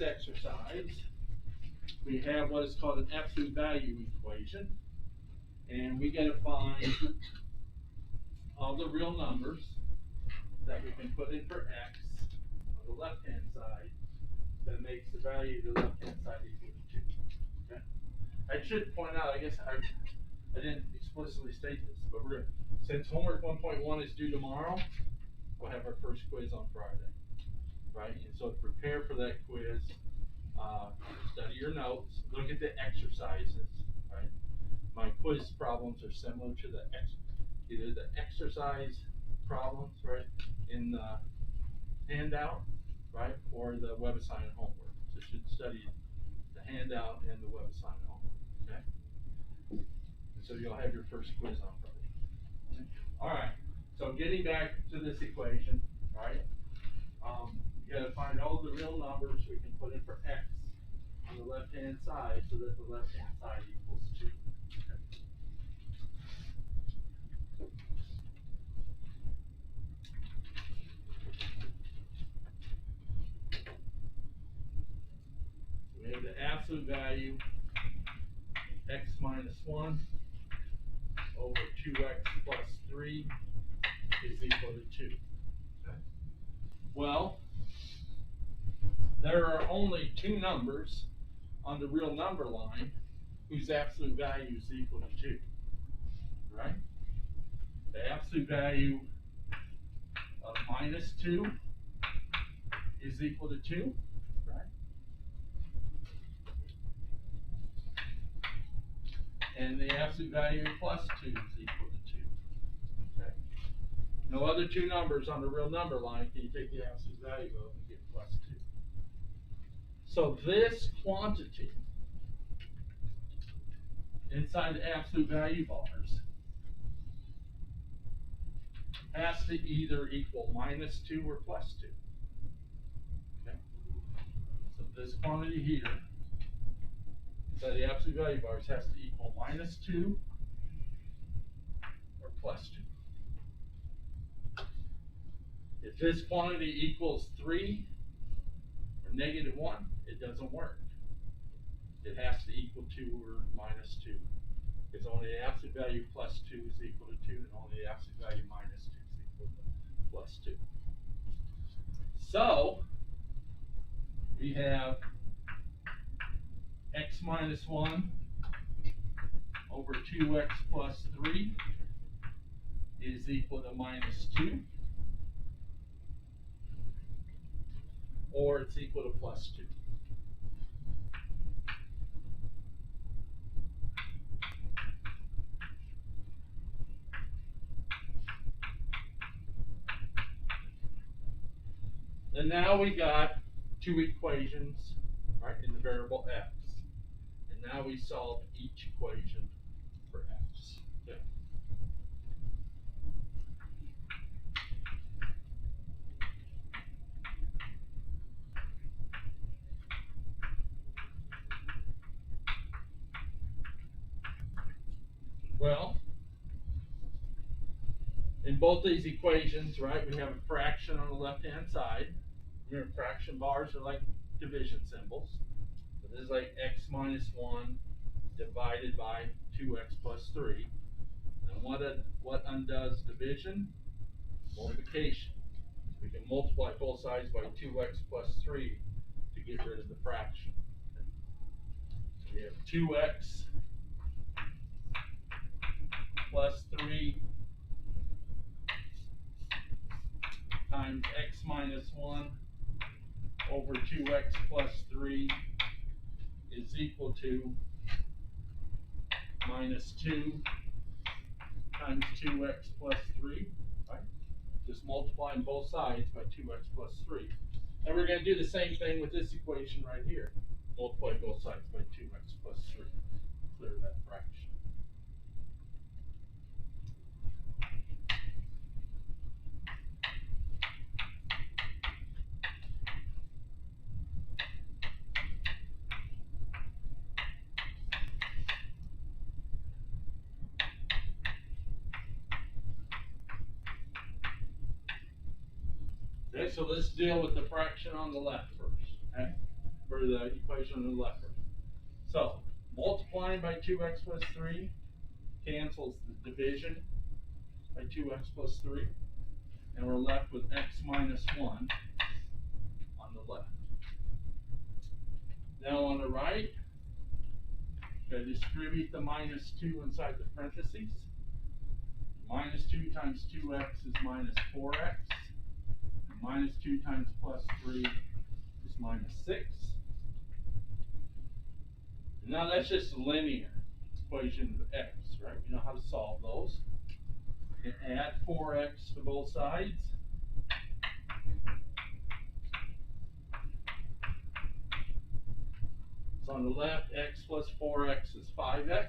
exercise, we have what is called an absolute value equation, and we got to find all the real numbers that we can put in for x on the left-hand side that makes the value of the left-hand side equal to 2. Okay? I should point out, I guess I didn't explicitly state this, but since homework 1.1 is due tomorrow, we'll have our first quiz on Friday, right? And so to prepare for that quiz, study your notes, look at the exercises, right? My quiz problems are similar to either the exercise problems, right, in the handout, right, or the web assigned homework. So you should study the handout and the web assigned homework, okay? And so you'll have your first quiz on Friday. Okay? All right, so getting back to this equation, right, you got to find all the real numbers we can put in for x on the left-hand side so that the left-hand side equals 2. Okay? We have the absolute value x minus 1 over 2x plus 3 is equal to 2. Okay? Well, there are only two numbers on the real number line whose absolute value is equal to 2. Right? The absolute value of minus 2 is equal to 2. Right? And the absolute value of plus 2 is equal to 2. Okay? No other two numbers on the real number line can you take the absolute value of and get plus 2. So this quantity inside the absolute value bars has to either equal minus 2 or plus 2. Okay? So this quantity here inside the absolute value bars has to equal minus 2 or plus 2. If this quantity equals 3 or negative 1, it doesn't work. It has to equal 2 or minus 2. Because only the absolute value plus 2 is equal to 2, and only the absolute value minus 2 is equal to plus 2. So, we have x minus 1 over 2x plus 3 is equal to minus 2. Or it's equal to plus 2. And now we got two equations, right, in the variable x. And now we solve each equation for x. Okay. Well, in both these equations, right, we have a fraction on the left-hand side. Remember, fraction bars are like division symbols. So this is like x minus 1 divided by 2x plus 3. And what undoes division? Multiplication. We can multiply both sides by 2x plus 3 to get rid of the fraction. So we have 2x plus 3 times x minus 1 over 2x plus 3 is equal to minus 2 times 2x plus 3, right? Just multiplying both sides by 2x plus 3. And we're going to do the same thing with this equation right here. Multiply both sides by 2x plus 3. Clear that fraction. Okay, so let's deal with the fraction on the left first. Okay? for the equation on the left. So multiplying by 2x plus 3 cancels the division by 2x plus 3, and we're left with x minus 1 on the left. Now on the right, going to distribute the minus 2 inside the parentheses. Minus 2 times 2x is minus 4x. And minus 2 times plus 3 is minus 6. And now that's just a linear equation of x, right? We know how to solve those. And add 4x to both sides. So on the left, x plus 4x is 5x.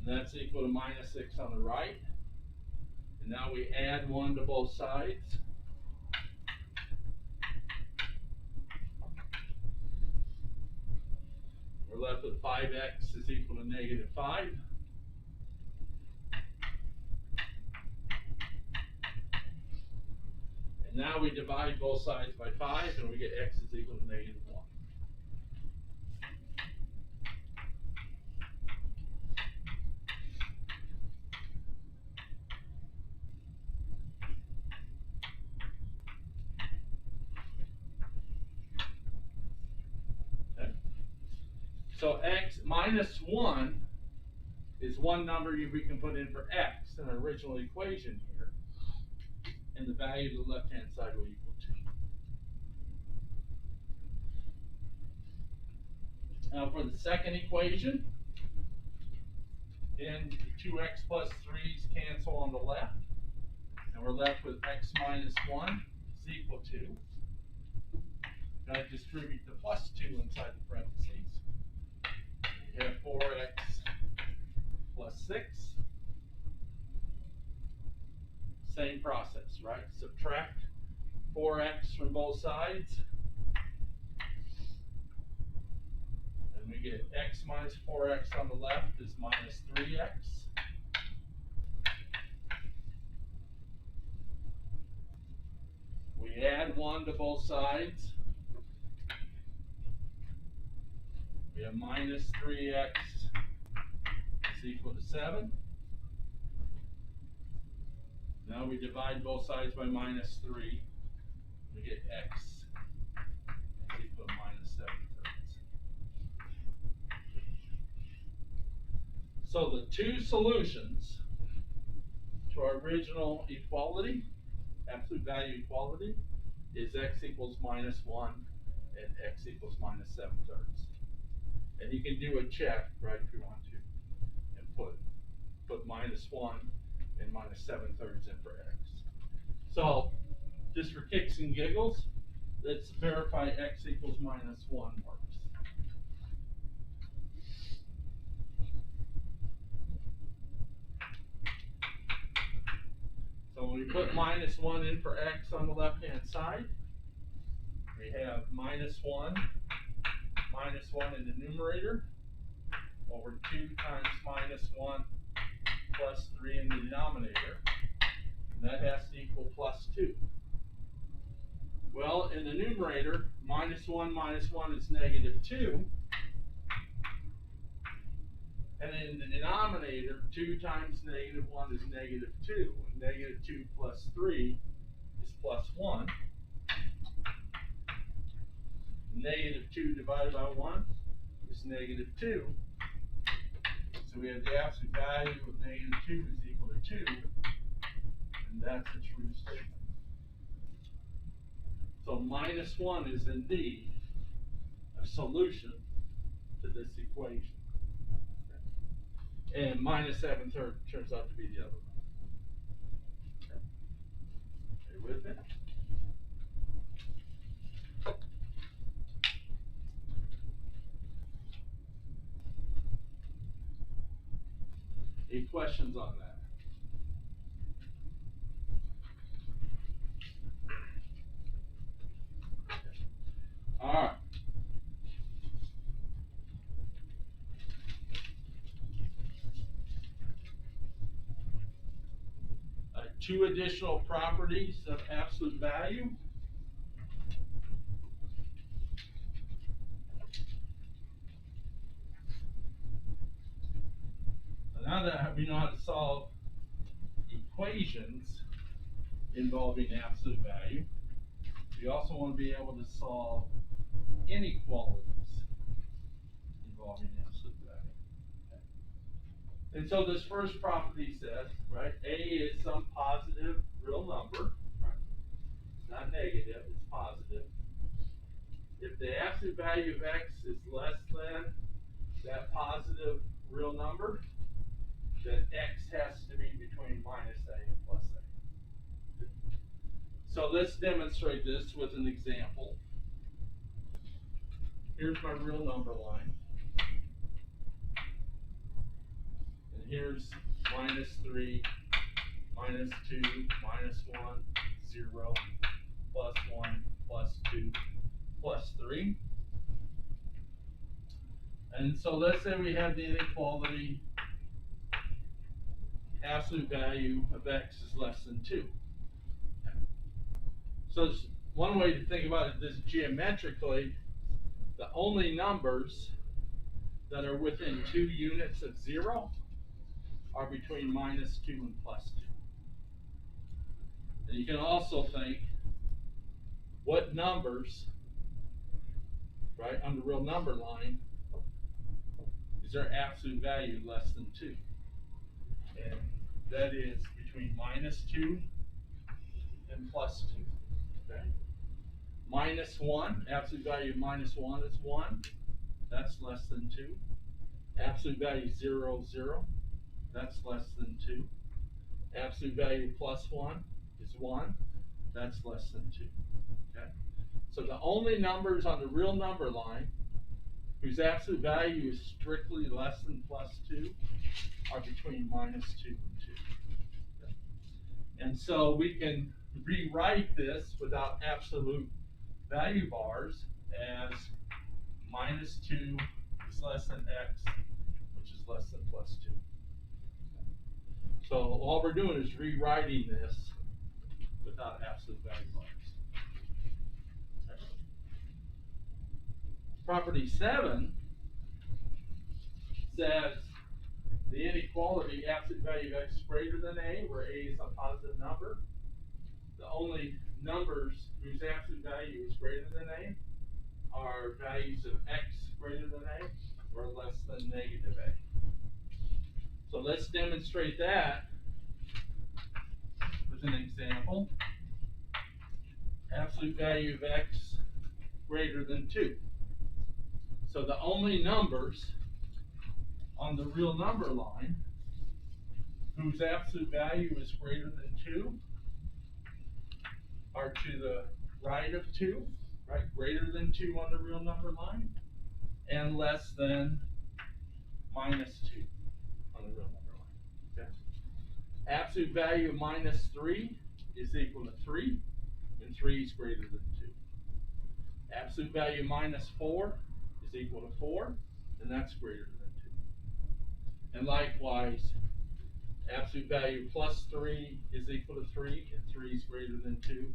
And that's equal to minus 6 on the right. And now we add 1 to both sides. We're left with 5x is equal to negative 5. And now we divide both sides by 5, and we get x is equal to negative 1. Okay. So x minus 1 is one number we can put in for x in our original equation here, and the value of the left-hand side will equal 2. Now for the second equation, and the 2x plus 3's cancel on the left, and we're left with x minus 1 is equal to, gotta distribute the plus 2 inside the parentheses. We have 4x plus 6. Same process, right? Subtract 4x from both sides. And we get x minus 4x on the left is minus 3x. We add 1 to both sides. We have minus 3x is equal to 7. Now we divide both sides by minus 3. We get x is equal to minus 7/3. So the two solutions to our original equality, absolute value equality, is x equals minus 1 and x equals minus 7/3. And you can do a check, right, if you want to, and put minus 1 and minus 7/3 in for x. So, just for kicks and giggles, let's verify x equals minus 1 works. So when we put minus 1 in for x on the left-hand side, we have minus 1 in the numerator over 2 times minus 1 plus 3 in the denominator, and that has to equal plus 2. Well, in the numerator, minus 1 is negative 2, and in the denominator, 2 times negative 1 is negative 2, and negative 2 plus 3 is plus 1. Negative 2 divided by 1 is negative 2. So we have the absolute value of negative 2 is equal to 2, and that's a true statement. So minus 1 is indeed a solution to this equation. And minus 7/3 turns out to be the other one. Okay. Are you with me? Any questions on that? All right. two additional properties of absolute value. Now that we know how to solve equations involving absolute value, we also want to be able to solve inequalities involving absolute value. Okay. And so this first property says, right, A is some positive real number, right? It's not negative, it's positive. If the absolute value of x is less than that positive real number, then x has to be between minus a and plus a. So let's demonstrate this with an example. Here's my real number line. And here's minus 3, minus 2, minus 1, 0, plus 1, plus 2, plus 3. And so let's say we have the inequality absolute value of x is less than 2. Okay. So one way to think about it is geometrically, the only numbers that are within 2 units of 0 are between minus 2 and plus 2. And you can also think what numbers, right, on the real number line, is their absolute value less than 2? And that is between minus 2 and plus 2. Okay? Minus 1, absolute value of minus 1 is 1. That's less than 2. Absolute value 0, 0. That's less than 2. Absolute value plus 1 is 1. That's less than 2. Okay? So the only numbers on the real number line whose absolute value is strictly less than plus 2 are between minus 2 and 2. Okay? And so we can rewrite this without absolute value bars as minus 2 is less than x, which is less than plus 2. So all we're doing is rewriting this without absolute value bars. Okay. Property 7 says the inequality absolute value of x greater than a, where a is a positive number. The only numbers whose absolute value is greater than a are values of x greater than a or less than negative a. So let's demonstrate that with an example. Absolute value of x greater than 2. So the only numbers on the real number line whose absolute value is greater than 2 are to the right of 2, right? Greater than 2 on the real number line, and less than minus 2 on the real number line. Okay? Absolute value of minus 3 is equal to 3, and 3 is greater than 2. Absolute value of minus 4 is equal to 4, and that's greater than 2. And likewise, absolute value plus 3 is equal to 3, and 3 is greater than 2.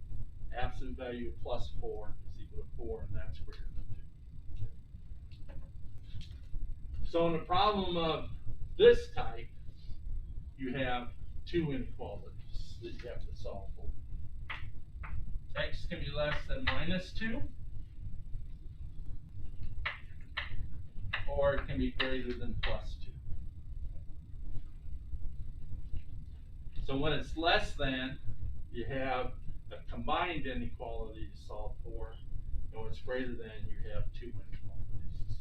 Absolute value of plus 4 is equal to 4, and that's greater than 2. So in a problem of this type, you have two inequalities that you have to solve for. X can be less than minus 2, or it can be greater than plus 2. So when it's less than, you have a combined inequality to solve for, and when it's greater than, you have two inequalities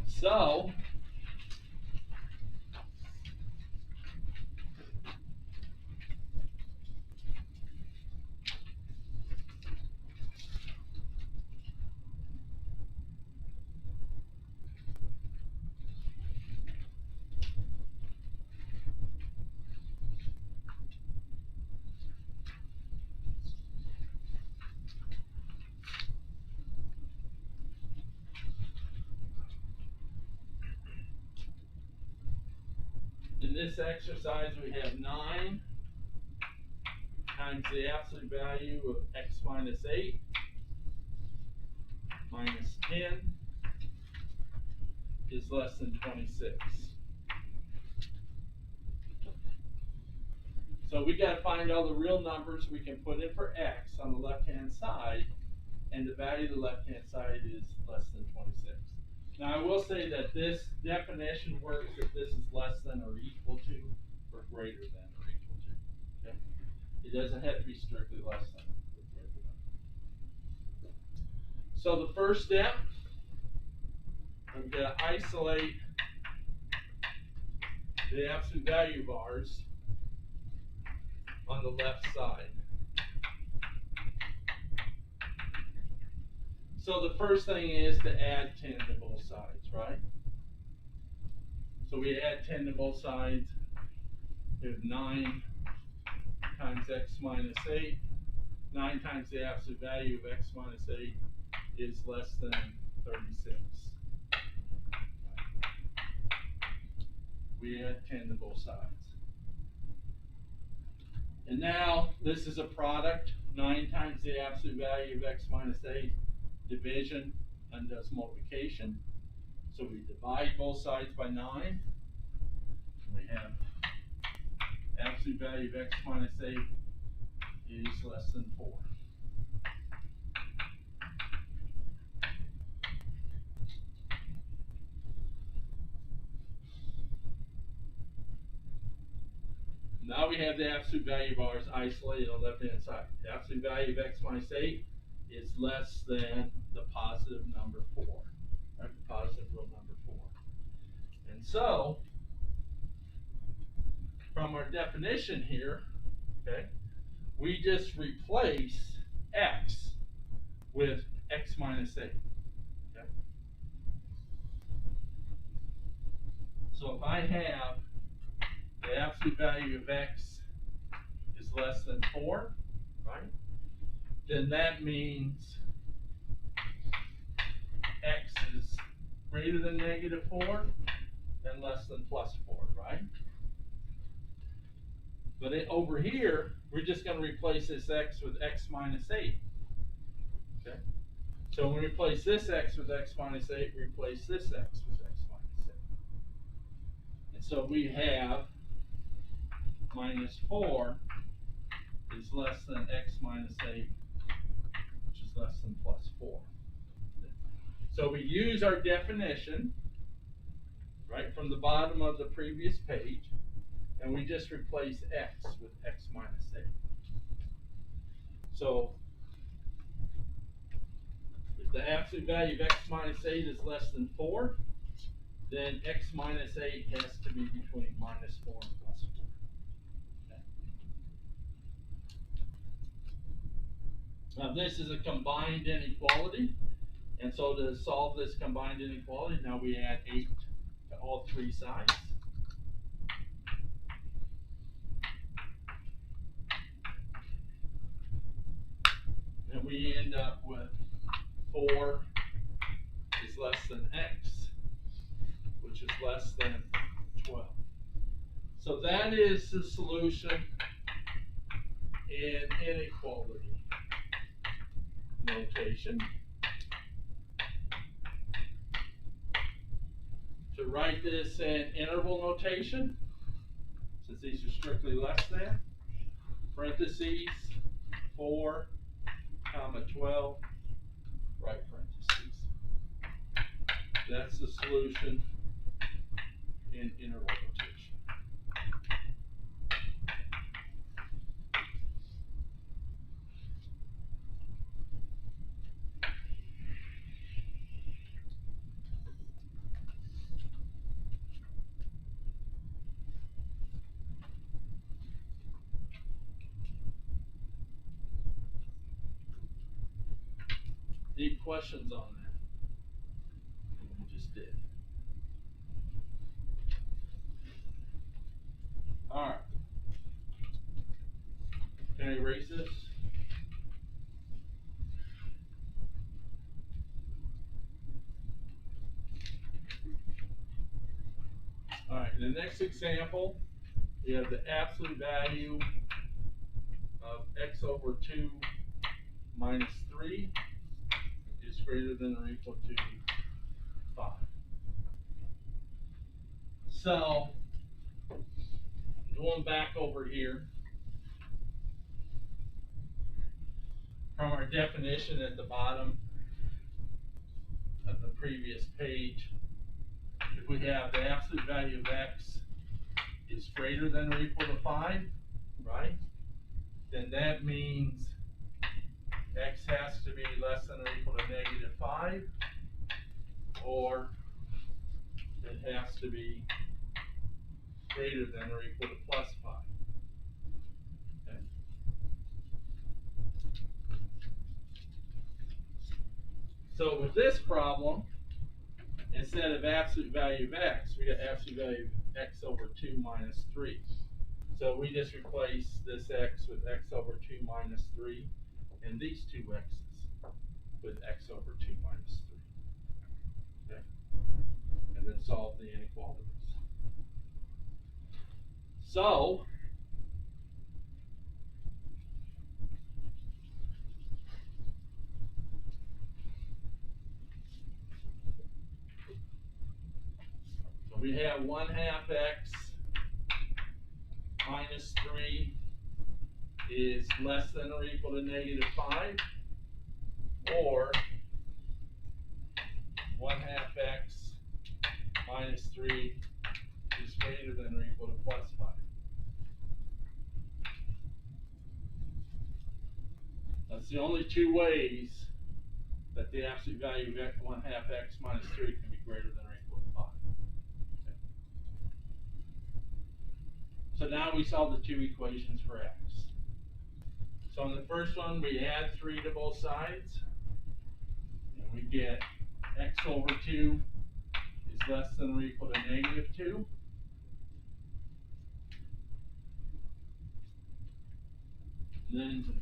to solve for. So this exercise, we have 9 times the absolute value of x minus 8 minus 10 is less than 26. So we got to find all the real numbers we can put in for x on the left-hand side, and the value of the left-hand side is less than 26. Now I will say that this definition works if this is less than or equal to, or greater than or equal to. Okay? It doesn't have to be strictly less than or greater than. So the first step, I'm going to isolate the absolute value bars on the left side. So the first thing is to add 10 to both sides, right? So we add 10 to both sides. We have 9 times x minus 8. 9 times the absolute value of x minus 8 is less than 36. We add 10 to both sides. And now this is a product. 9 times the absolute value of x minus 8. Division undoes multiplication. So we divide both sides by 9. We have absolute value of x minus 8 is less than 4. Now we have the absolute value bars isolated on the left-hand side. The absolute value of x minus 8 is less than the positive number 4. Right? The positive real number 4. And so, from our definition here, okay, we just replace x with x minus 8. Okay? So if I have the absolute value of x is less than 4, right? Then that means x is greater than negative 4 and less than plus 4, right? But over here, we're just going to replace this x with x minus 8. Okay? So when we replace this x with x minus 8, we replace this x with x minus 8. And so we have minus 4 is less than x minus 8, which is less than plus 4. So we use our definition, right, from the bottom of the previous page, and we just replace x with x minus 8. So if the absolute value of x minus 8 is less than 4, then x minus 8 has to be between minus 4 and plus 4. Now this is a combined inequality, and so to solve this combined inequality, now we add 8 to all 3 sides. And we end up with 4 is less than x, which is less than 12. So that is the solution in inequality notation. To write this in interval notation, since these are strictly less than, parentheses, 4, comma 12, right parentheses. That's the solution in interval notation. Any questions on that? We just did. All right. Can I erase this? All right. The next example we have the absolute value of x over 2 minus 3 is greater than or equal to 5. So, going back over here, from our definition at the bottom of the previous page, if we have the absolute value of x is greater than or equal to 5, right? Then that means x has to be less than or equal to negative 5, or it has to be greater than or equal to plus 5. Okay. So with this problem, instead of absolute value of x, we got absolute value of x over 2 minus 3. So we just replace this x with x over 2 minus 3, and these two x's with x over 2 minus 3. Okay? And then solve the inequalities. So, we have 1/2 x minus 3 is less than or equal to negative 5, or 1/2 x minus 3 is greater than or equal to plus 5. That's the only two ways that the absolute value of 1/2 x minus 3 can be greater than or equal to 5. Okay. So now we solve the two equations for x. So in the first one, we add 3 to both sides, and we get x over 2 is less than or equal to negative 2. And then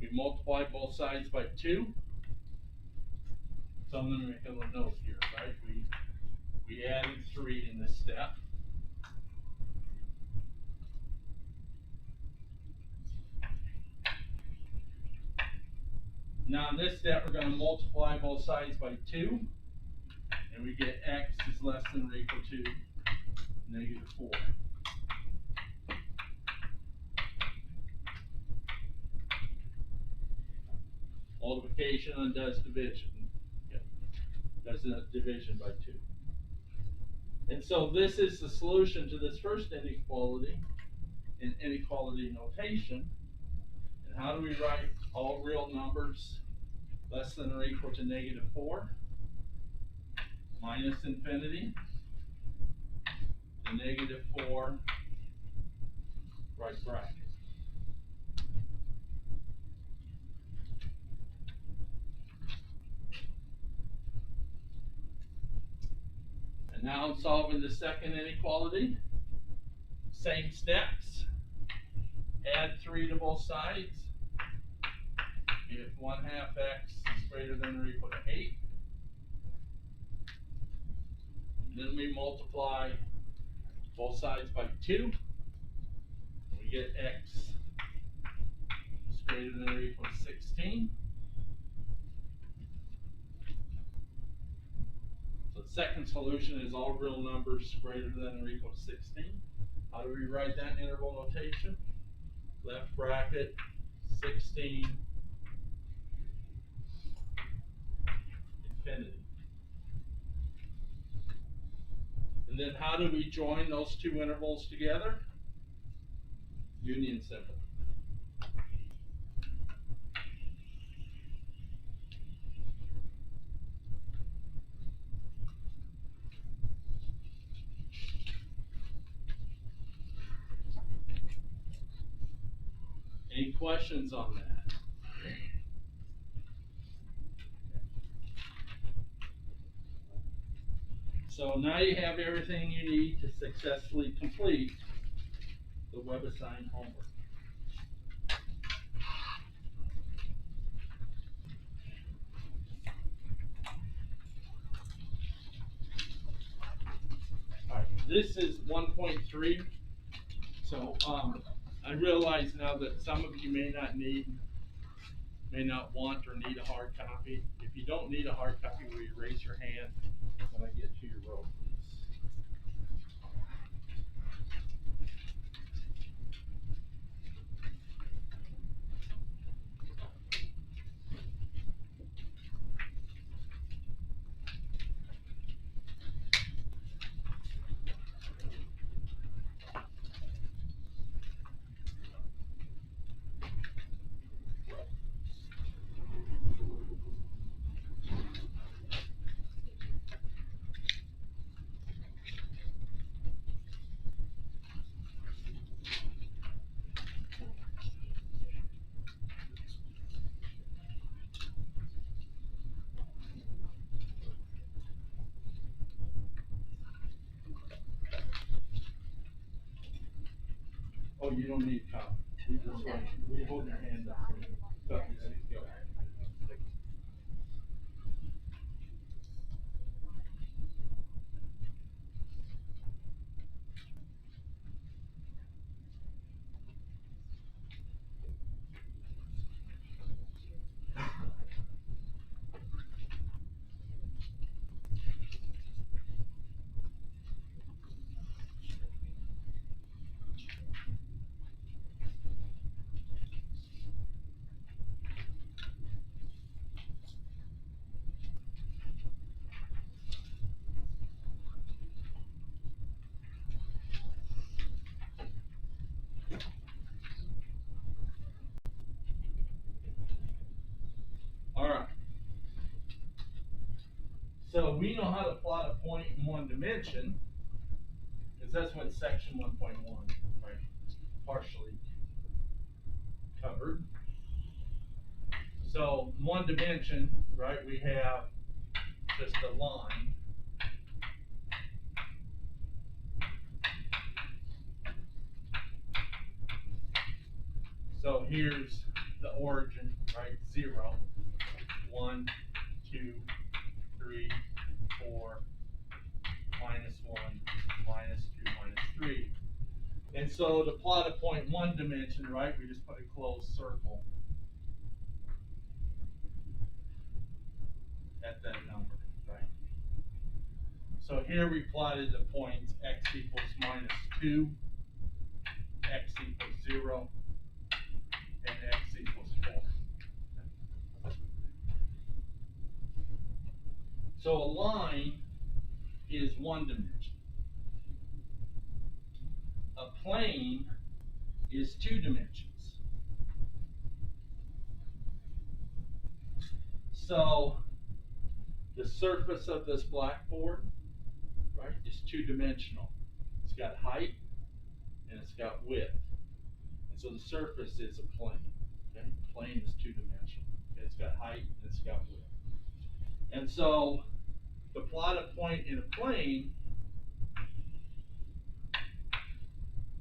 we multiply both sides by 2. So I'm going to make a little note here, right? We added 3 in this step. Now in this step, we're going to multiply both sides by 2, and we get x is less than or equal to negative 4. Multiplication undoes division. Okay. Does a division by 2. And so this is the solution to this first inequality in inequality notation. And how do we write all real numbers less than or equal to negative 4? Minus infinity to negative 4, right bracket. And now I'm solving the second inequality. Same steps. Add 3 to both sides. If 1/2 x is greater than or equal to 8. Then we multiply both sides by 2. We get x is greater than or equal to 16. So the second solution is all real numbers greater than or equal to 16. How do we write that in interval notation? Left bracket, 16, infinity. And then how do we join those two intervals together? Union symbol. Any questions on that? So now you have everything you need to successfully complete the WebAssign homework. All right, this is 1.3 So, I realize now that some of you may not want or need a hard copy. If you don't need a hard copy, will you raise your hand when I get to your row, please? Oh, you don't need a copy. We hold your hand up. So, ready, go. All right. So we know how to plot a point in one dimension, because that's what section 1.1, right, partially covered. So one dimension, right, we have just a line. So here's the origin, right, 0, 1, 2, 3, 4, minus 1, minus 2, minus 3. And so to plot a point one dimension, right, we just put a closed circle at that number, right? So here we plotted the points x equals minus 2, x equals 0, and x equals 4. So a line is one dimension. A plane is two dimensions. So the surface of this blackboard, right, is two-dimensional. It's got height and it's got width. And so the surface is a plane. Okay? The plane is two-dimensional. Okay? It's got height and it's got width. And so to plot a point in a plane,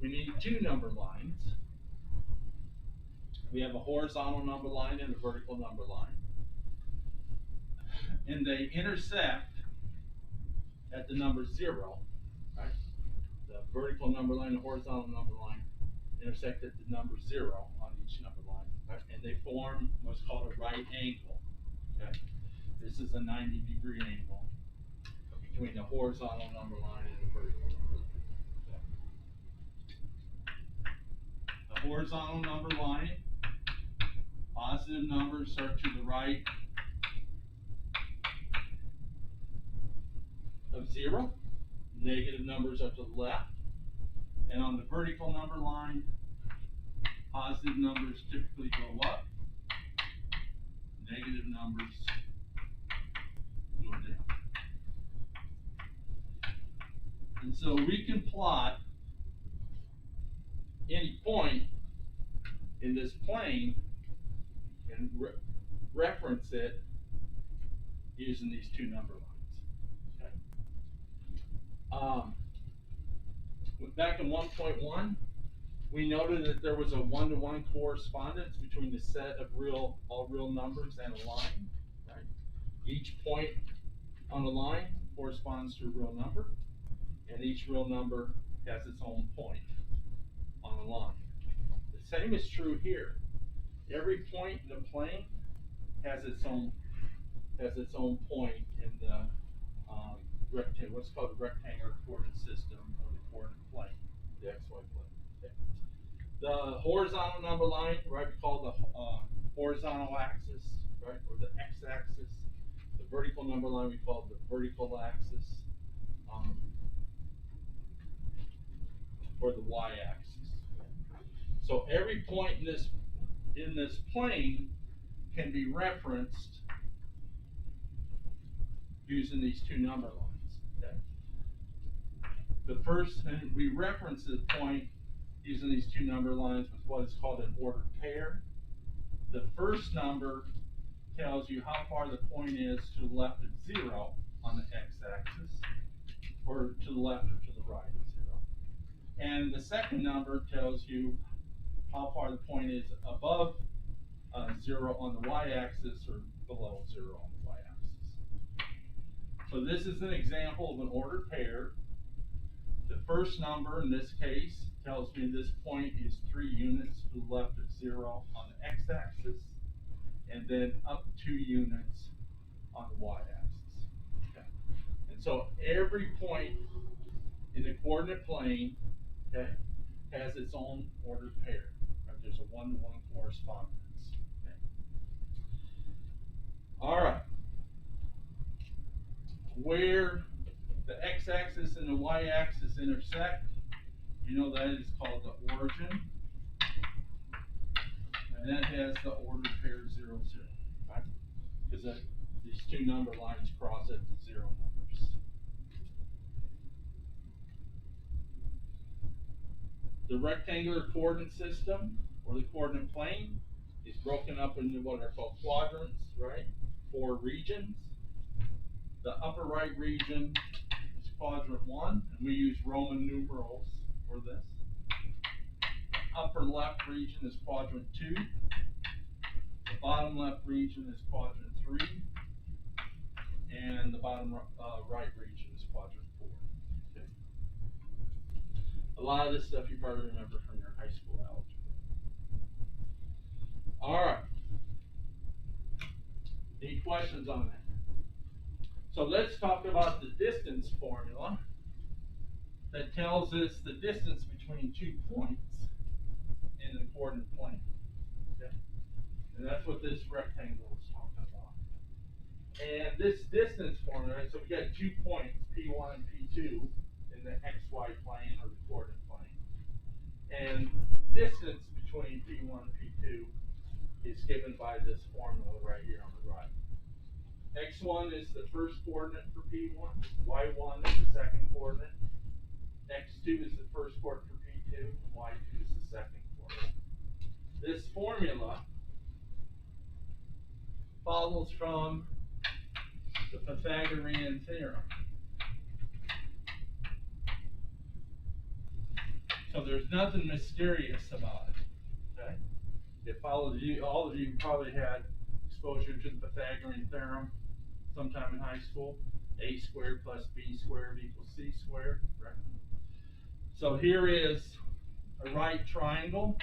we need two number lines. We have a horizontal number line and a vertical number line. And they intersect at the number 0, right? The vertical number line and horizontal number line intersect at the number 0 on each number line, right? And they form what's called a right angle. Okay? This is a 90-degree angle between the horizontal number line and the vertical number line. Okay? The horizontal number line, positive numbers are to the right of 0, negative numbers are to the left, and on the vertical number line, positive numbers typically go up, negative numbers go down. And so we can plot any point in this plane and reference it using these two number lines. Back in 1.1, we noted that there was a one-to-one correspondence between the set of all real numbers and a line, right? Each point on a line corresponds to a real number, and each real number has its own point on a line. The same is true here. Every point in the plane has its own point in the rectangle. What's called the rectangular coordinate system or the coordinate plane, the XY plane. Okay. The horizontal number line, right? We call the horizontal axis, right, or the x-axis. The vertical number line we call the vertical axis, or the y-axis. So every point in this plane can be referenced using these two number lines. Okay. The first, and we reference the point using these two number lines with what is called an ordered pair. The first number tells you how far the point is to the left of 0 on the x-axis, or to the left or to the right of 0. And the second number tells you how far the point is above 0 on the y-axis or below 0 on the y-axis. So this is an example of an ordered pair. The first number in this case tells me this point is 3 units to the left of 0 on the x-axis, and then up 2 units on the y-axis. Okay. And so every point in the coordinate plane, okay, has its own ordered pair. Right? There's a one-to-one correspondence. Okay. All right. Where the x-axis and the y-axis intersect, you know that is called the origin. And that has the ordered pair 0, 0. Right? Because these two number lines cross at the 0 numbers. The rectangular coordinate system, or the coordinate plane, is broken up into what are called quadrants, right? 4 regions. The upper right region is quadrant 1, and we use Roman numerals for this. The upper left region is quadrant 2. The bottom left region is quadrant 3. And the bottom right region is quadrant 4. Okay. A lot of this stuff you probably remember from your high school algebra. All right. Any questions on that? So let's talk about the distance formula that tells us the distance between 2 points in the coordinate plane. Okay? And that's what this rectangle is talking about. And this distance formula, so we got 2 points, P1 and P2, in the XY plane or the coordinate plane. And distance between P1 and P2 is given by this formula right here on the right. X1 is the first coordinate for P1, Y1 is the second coordinate, X2 is the first coordinate for P2, and Y2 is the second coordinate. This formula follows from the Pythagorean theorem. So there's nothing mysterious about it. Okay? It follows you, all of you probably had exposure to the Pythagorean theorem sometime in high school. A squared plus B squared equals C squared. Right? So here is a right triangle.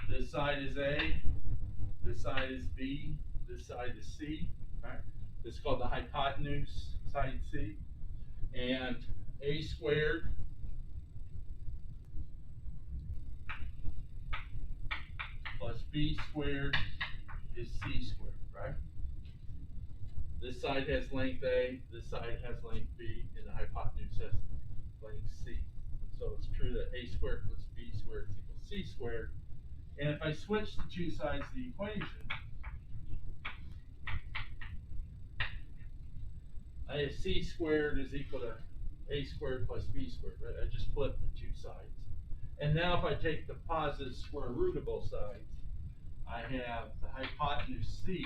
This side is A, this side is B, this side is C. Right? This is called the hypotenuse, side C. And A squared plus B squared is C squared, right? This side has length A, this side has length B, and the hypotenuse has length C. So it's true that A squared plus B squared equals C squared. And if I switch the two sides of the equation, I have C squared is equal to A squared plus B squared, right? I just flipped the two sides. And now if I take the positive square root of both sides, I have the hypotenuse C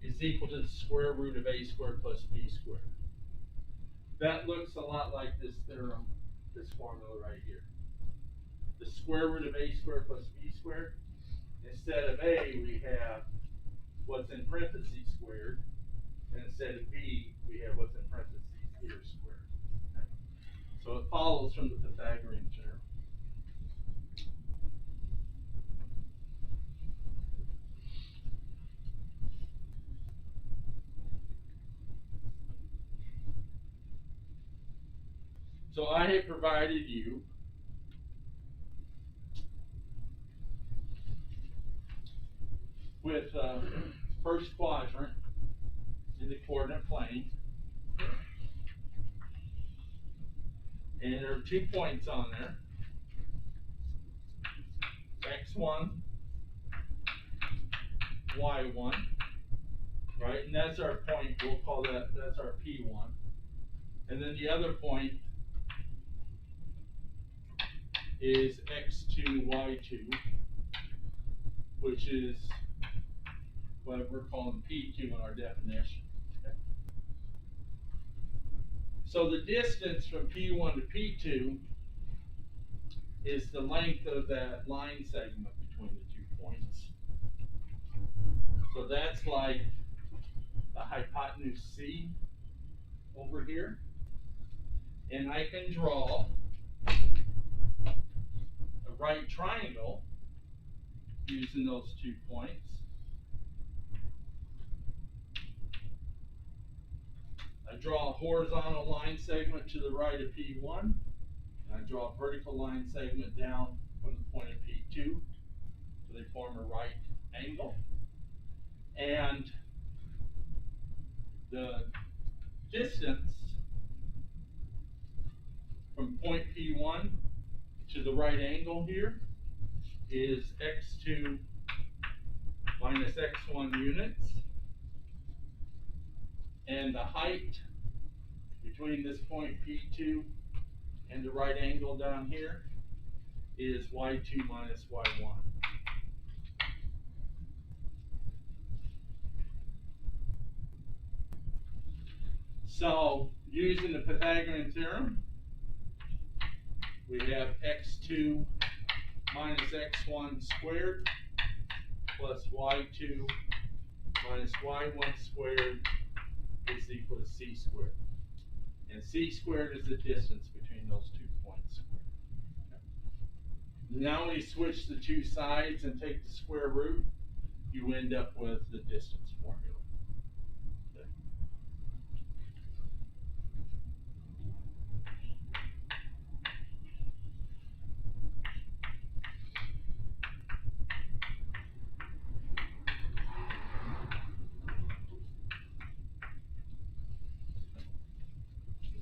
is equal to the square root of A squared plus B squared. That looks a lot like this theorem, this formula right here. The square root of A squared plus B squared. Instead of A, we have what's in parentheses squared. and instead of b, we have what's in parentheses here squared. Okay? So it follows from the Pythagorean theorem. So I have provided you with first quadrant in the coordinate plane. And there are 2 points on there. X1, Y1, right? And that's our point, we'll call that's our P1. And then the other point is X2, Y2, which is what we're calling P2 in our definition. Okay. So the distance from P1 to P2 is the length of that line segment between the 2 points. So that's like the hypotenuse C over here. And I can draw a right triangle using those 2 points. I draw a horizontal line segment to the right of P1, and I draw a vertical line segment down from the point of P2, so they form a right angle. And the distance from point P1 to the right angle here is X2 minus X1 units. And the height between this point P2 and the right angle down here is Y2 minus Y1. So, using the Pythagorean theorem, we have X2 minus X1 squared plus Y2 minus Y1 squared is equal to C squared. And C squared is the distance between those 2 points squared. Okay. Now when you switch the 2 sides and take the square root, you end up with the distance formula. Okay.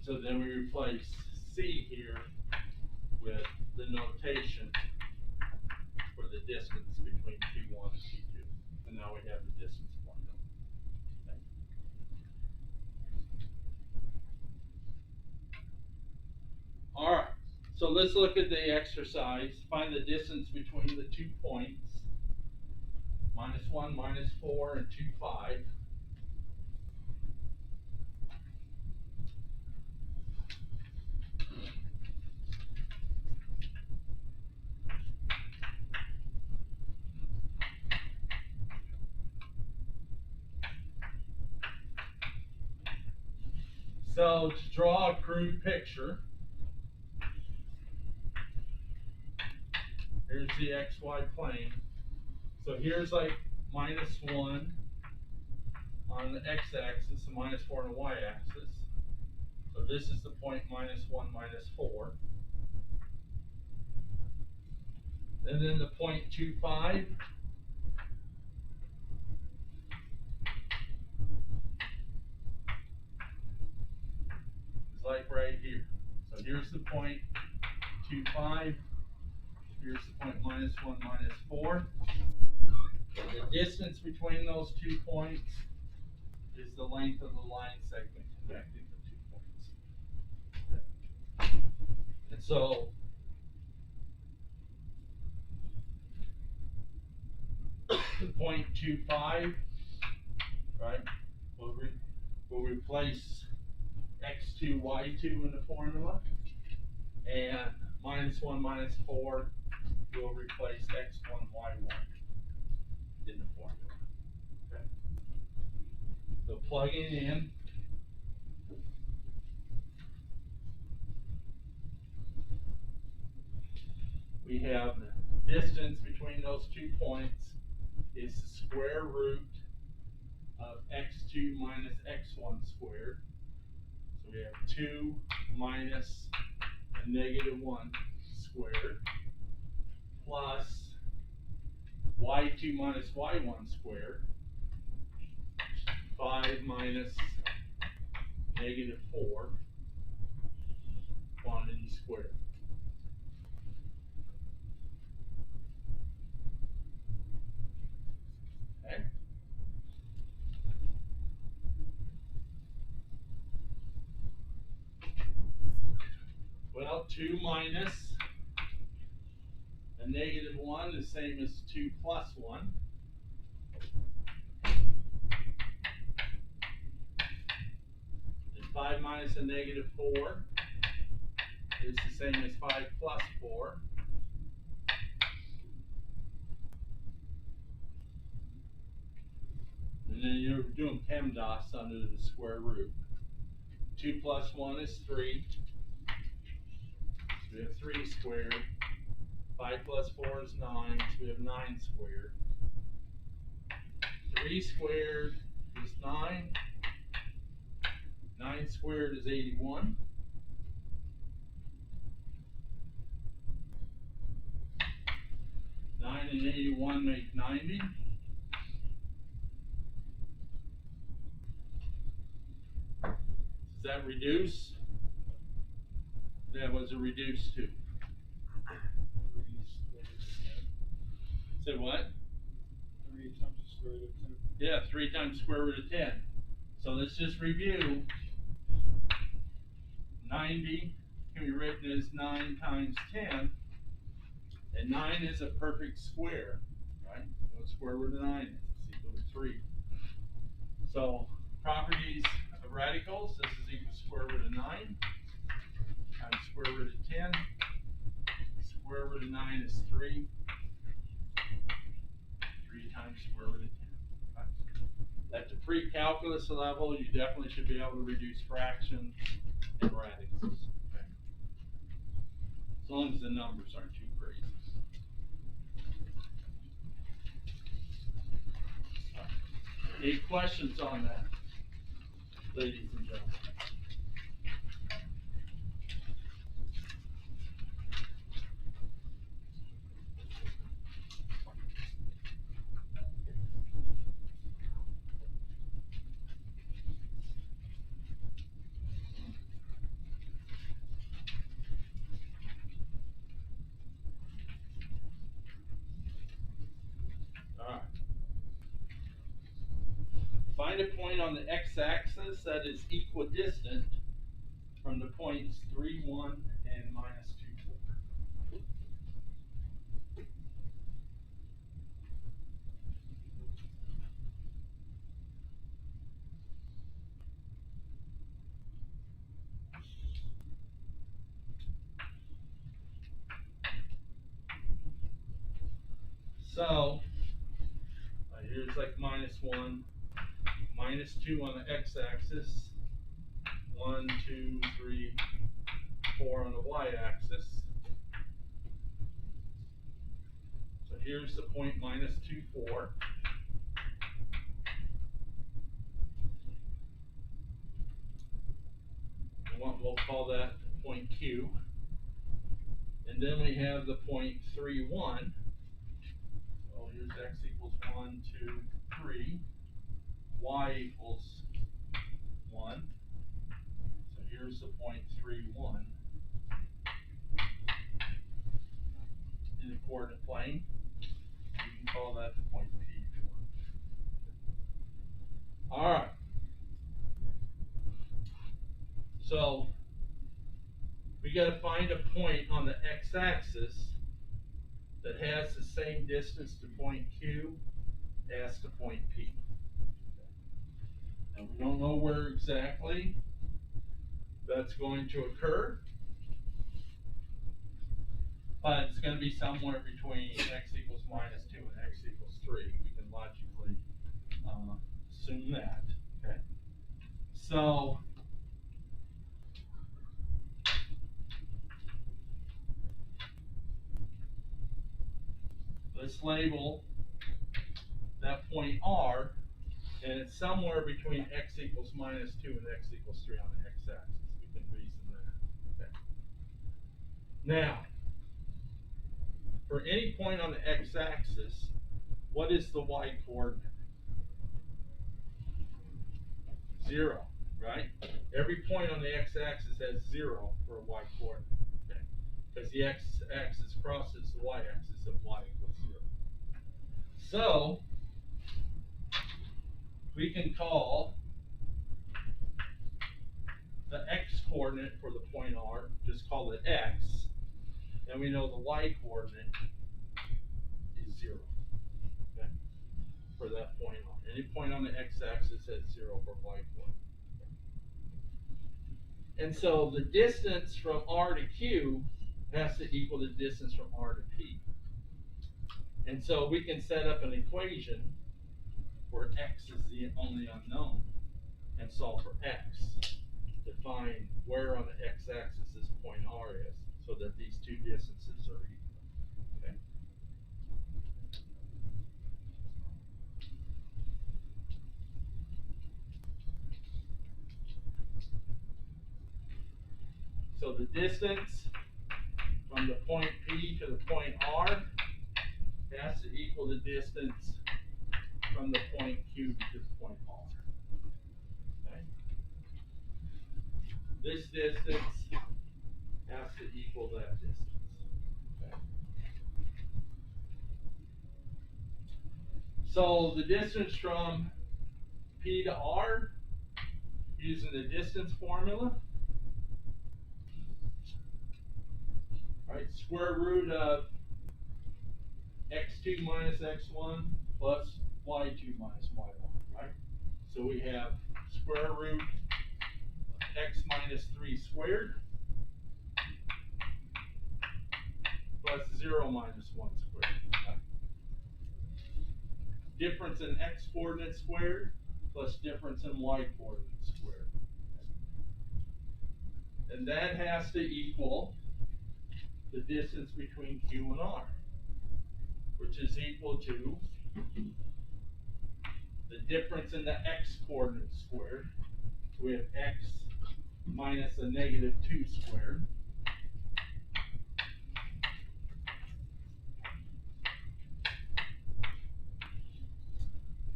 So then we replace C here with the notation for the distance between P1 and P2. And now we have the distance formula. Okay. All right, so let's look at the exercise. Find the distance between the 2 points, -1, -4, and 2, 5. So to draw a crude picture, here's the XY plane. So here's like -1 on the x-axis and -4 on the y-axis. So this is the point -1, -4. And then the point 2, 5. Is like right here. So here's the point 2, 5. Here's the point -1, -4. The distance between those 2 points is the length of the line segment connecting the 2 points. Okay. And so the point 2, 5, right, we'll replace X2, Y2 in the formula, and -1, -4 will replace X1, Y1 in the formula. Okay. So plugging in, we have the distance between those 2 points is the square root of x2 minus x1 squared. So we have 2 minus a negative 1 squared plus y2 minus y1 squared, 5 minus negative 4 quantity squared. Okay? Well, 2 minus a negative 1 is the same as 2 plus 1. And 5 minus a negative 4 is the same as 5 plus 4. And then you're doing PEMDAS under the square root. 2 plus 1 is 3. So we have 3 squared. 5 plus 4 is 9, so we have 9 squared. 3 squared is 9. 9 squared is 81. 9 and 81 make 90. Does that reduce? That was a reduced to. Say what? 3 times the square root of 10. Yeah, 3 times square root of 10. So let's just review. 90 can be written as 9 times 10. And 9 is a perfect square, right? What square root of 9 is? It's equal to 3. So properties of radicals, this is equal to square root of 9 times square root of 10. Square root of 9 is 3. 3 times square root of 10. Right? At the pre-calculus level, you definitely should be able to reduce fractions and radicals. Okay? As long as the numbers aren't too crazy. Any questions on that, ladies and gentlemen? Find a point on the x-axis that is equidistant from the points 3, 1, and minus 2, 4. So, here's like minus 1. Minus 2 on the x-axis, 1, 2, 3, 4 on the y-axis. So here's the point minus 2, 4. We'll call that point Q. And then we have the point 3, 1. So here's x equals 1, 2, 3. Y equals 1. So here's the point 3, 1 in the coordinate plane. You can call that the point P. Alright. So we got to find a point on the x-axis that has the same distance to point Q as to point P. And we don't know where exactly that's going to occur, but it's going to be somewhere between x equals minus 2 and x equals 3. We can logically assume that. Okay. So let's label that point R, and it's somewhere between x equals minus 2 and x equals 3 on the x-axis. We can reason that. Okay. Now, for any point on the x-axis, what is the y-coordinate? 0, right? Every point on the x-axis has 0 for a y-coordinate, okay? Because the x-axis crosses the y-axis of y equals 0. So, we can call the x-coordinate for the point R, just call it x, and we know the y-coordinate is 0, okay, for that point R. Any point on the x-axis has 0 for y-coordinate. And so the distance from R to Q has to equal the distance from R to P. And so we can set up an equation where x is the only unknown and solve for x to find where on the x-axis this point R is, so that these two distances are equal. Okay. So the distance from the point P to the point R has to equal the distance from the point Q to the point R. Okay. This distance has to equal that distance. Okay. So the distance from P to R, using the distance formula, right? Square root of x2 minus x1 plus y2 minus y1, right? So we have square root of x minus 3 squared plus 0 minus 1 squared. Right? Difference in x coordinate squared plus difference in y coordinate squared. And that has to equal the distance between Q and R, which is equal to the difference in the x coordinate squared. So we have x minus a negative 2 squared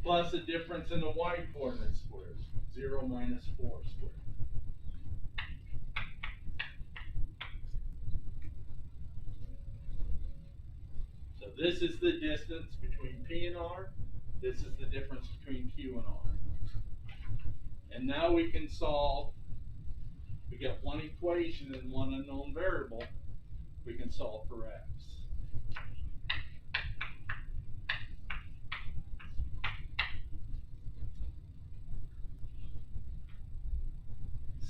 plus the difference in the y coordinate squared, 0 minus 4 squared. So this is the distance between P and R. This is the difference between Q and R. And now we can solve. We got one equation and one unknown variable. We can solve for x.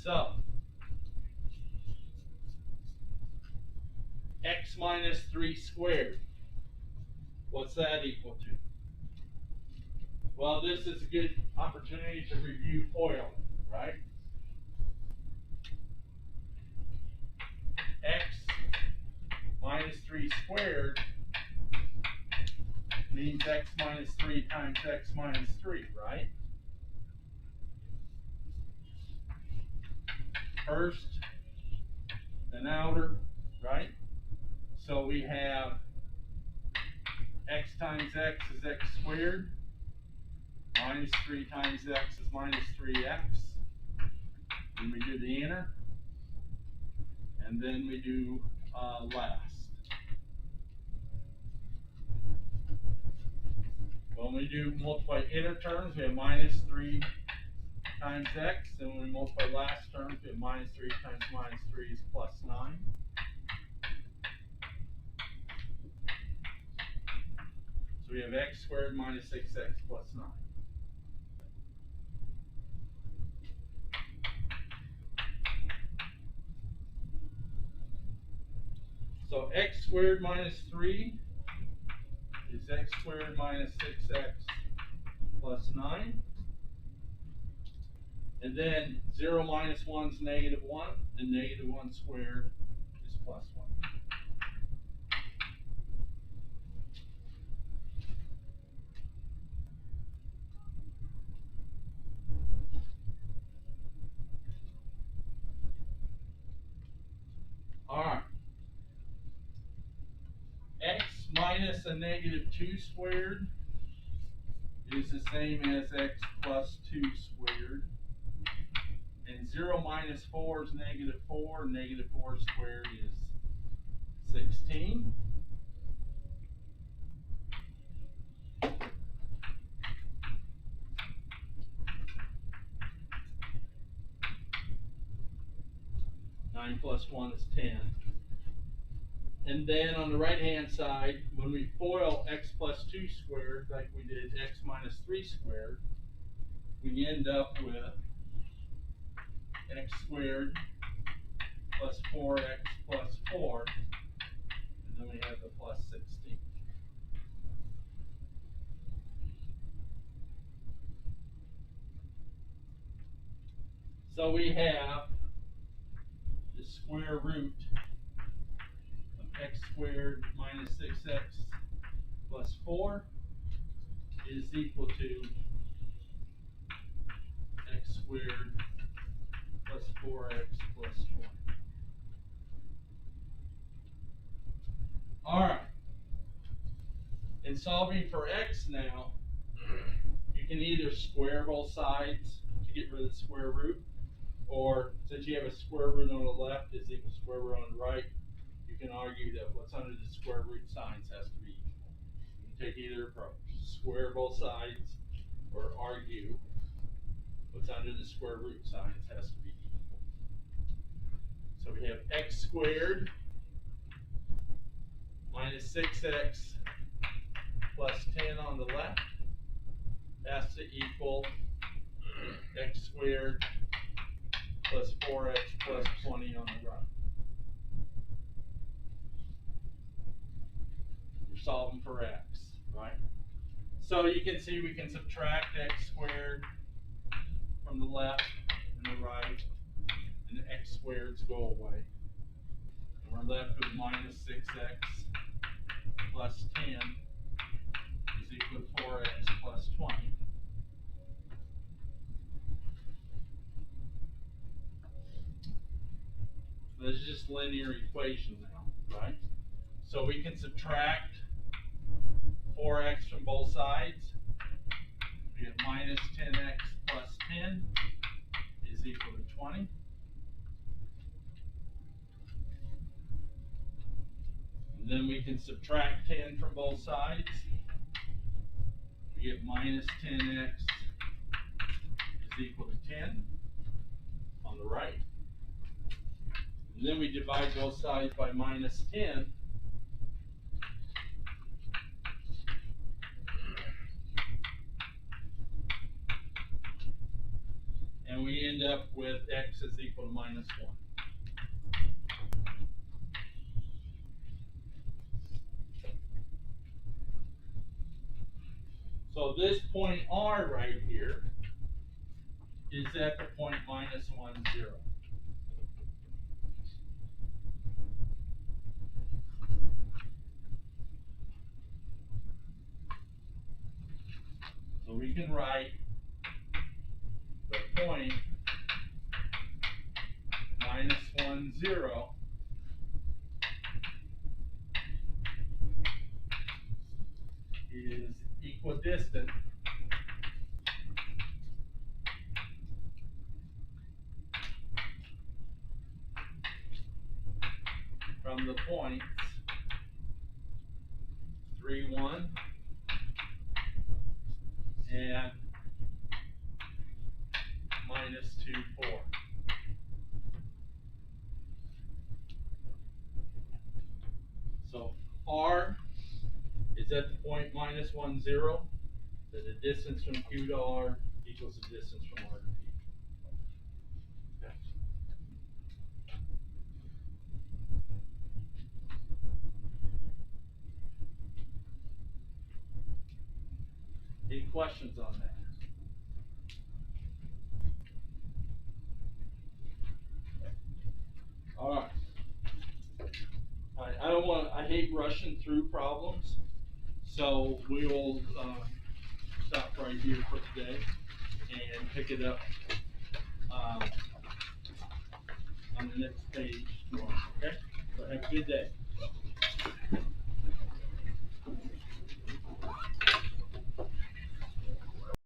So, x minus 3 squared. What's that equal to? Well, this is a good opportunity to review FOIL, right? X minus 3 squared means x minus 3 times x minus 3, right? First and outer, right? So we have x times x is x squared, minus 3 times x is minus 3x. Then we do the inner, and then we do last. When we do multiply inner terms, we have minus 3 times x, and when we multiply last terms, we have minus 3 times minus 3 is plus 9. So we have x squared minus 6x plus 9. So x squared minus 3 is x squared minus 6x plus 9. And then 0 minus 1 is -1, and -1 squared is +1. Alright. X minus a -2 squared is the same as x plus 2 squared. And 0 minus 4 is -4. -4 squared is 16. Nine plus 1 is 10. And then on the right hand side, when we FOIL x plus 2 squared, like we did x minus 3 squared, we end up with x squared plus 4x plus 4, and then we have the plus 16. So we have the square root of x squared minus 6x plus 4 is equal to x squared plus 4x plus 20. Alright. In solving for x now, you can either square both sides to get rid of the square root, or since you have a square root on the left is equal to square root on the right, you can argue that what's under the square root signs has to be equal. You can take either approach. Square both sides, or argue what's under the square root signs has to be equal. So we have x squared minus 6x plus 10 on the left has to equal x squared plus 4x plus 20 on the right. We're solving for x, right? So you can see we can subtract x squared from the left and the right, and the x squareds go away. And we're left with minus 6x plus 10 is equal to 4x plus 20. This is just linear equation now, right? So we can subtract 4x from both sides. We get minus 10x plus 10 is equal to 20. And then we can subtract 10 from both sides. We get minus 10x is equal to 10 on the right. And then we divide both sides by minus 10. And we end up with x is equal to minus 1. So this point R right here is at the point minus 1, 0. So we can write the point minus 1, 0 is equidistant from the points 3, 1 and minus 2, 4. So R is at the point minus 1, 0. So the distance from Q to R equals the distance from R to P. Okay. Any questions on that? I hate rushing through problems, so we will, stop right here for today and pick it up, on the next page tomorrow, okay? So have a good day.